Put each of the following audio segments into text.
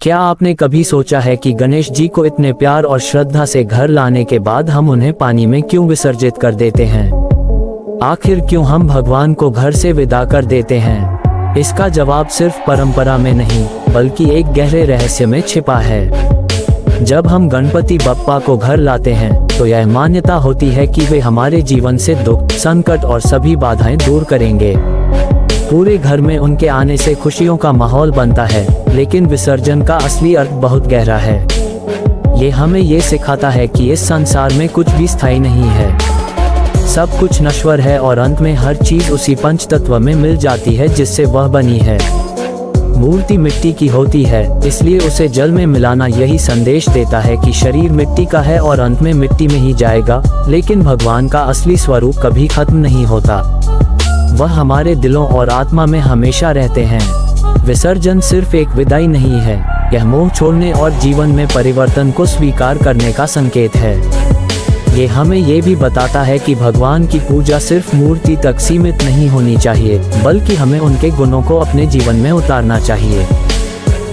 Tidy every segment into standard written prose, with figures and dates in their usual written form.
क्या आपने कभी सोचा है कि गणेश जी को इतने प्यार और श्रद्धा से घर लाने के बाद हम उन्हें पानी में क्यों विसर्जित कर देते हैं? आखिर क्यों हम भगवान को घर से विदा कर देते हैं? इसका जवाब सिर्फ परंपरा में नहीं, बल्कि एक गहरे रहस्य में छिपा है। जब हम गणपति बप्पा को घर लाते हैं, तो यह मान्यता होती है कि वे हमारे जीवन से दुख, संकट और सभी बाधाएं दूर करेंगे। पूरे घर में उनके आने से खुशियों का माहौल बनता है, लेकिन विसर्जन का असली अर्थ बहुत गहरा है। ये हमें ये सिखाता है कि इस संसार में कुछ भी स्थायी नहीं है, सब कुछ नश्वर है और अंत में हर चीज उसी पंच तत्व में मिल जाती है जिससे वह बनी है। मूर्ति मिट्टी की होती है, इसलिए उसे जल में मिलाना यही संदेश देता है कि शरीर मिट्टी का है और अंत में मिट्टी में ही जाएगा, लेकिन भगवान का असली स्वरूप कभी खत्म नहीं होता। वह हमारे दिलों और आत्मा में हमेशा रहते हैं। विसर्जन सिर्फ एक विदाई नहीं है, यह मोह छोड़ने और जीवन में परिवर्तन को स्वीकार करने का संकेत है। ये हमें ये भी बताता है कि भगवान की पूजा सिर्फ मूर्ति तक सीमित नहीं होनी चाहिए, बल्कि हमें उनके गुणों को अपने जीवन में उतारना चाहिए।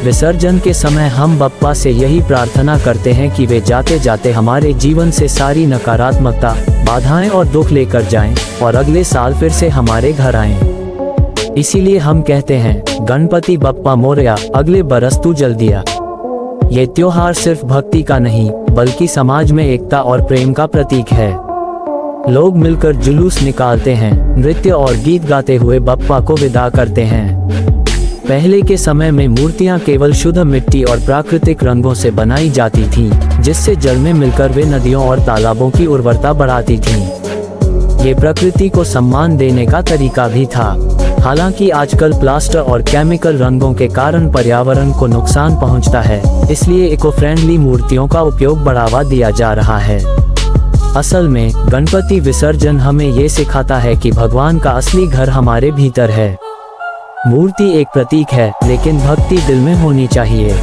विसर्जन के समय हम बप्पा से यही प्रार्थना करते हैं कि वे जाते जाते हमारे जीवन से सारी नकारात्मकता, बाधाएं और दुख लेकर जाएं और अगले साल फिर से हमारे घर आएं। इसीलिए हम कहते हैं, गणपति बप्पा मोरया, अगले बरस तू जल्दी आ। ये त्योहार सिर्फ भक्ति का नहीं, बल्कि समाज में एकता और प्रेम का प्रतीक है। लोग मिलकर जुलूस निकालते हैं, नृत्य और गीत गाते हुए बप्पा को विदा करते हैं। पहले के समय में मूर्तियां केवल शुद्ध मिट्टी और प्राकृतिक रंगों से बनाई जाती थीं, जिससे जल में मिलकर वे नदियों और तालाबों की उर्वरता बढ़ाती थीं। ये प्रकृति को सम्मान देने का तरीका भी था। हालांकि आजकल प्लास्टर और केमिकल रंगों के कारण पर्यावरण को नुकसान पहुंचता है, इसलिए इको फ्रेंडली मूर्तियों का उपयोग बढ़ावा दिया जा रहा है। असल में गणपति विसर्जन हमें ये सिखाता है कि भगवान का असली घर हमारे भीतर है। मूर्ति एक प्रतीक है, लेकिन भक्ति दिल में होनी चाहिए।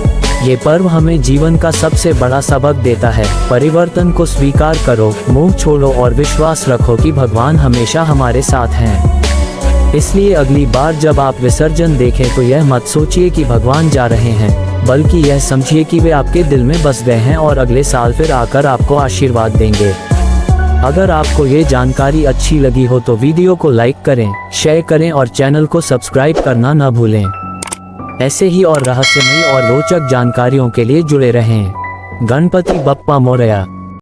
ये पर्व हमें जीवन का सबसे बड़ा सबक देता है, परिवर्तन को स्वीकार करो, मोह छोड़ो और विश्वास रखो कि भगवान हमेशा हमारे साथ हैं। इसलिए अगली बार जब आप विसर्जन देखें तो यह मत सोचिए कि भगवान जा रहे हैं, बल्कि यह समझिए कि वे आपके दिल में बस गए हैं और अगले साल फिर आकर आपको आशीर्वाद देंगे। अगर आपको ये जानकारी अच्छी लगी हो तो वीडियो को लाइक करें, शेयर करें और चैनल को सब्सक्राइब करना न भूलें। ऐसे ही और रहस्यमयी और रोचक जानकारियों के लिए जुड़े रहें। गणपति बप्पा मोरया।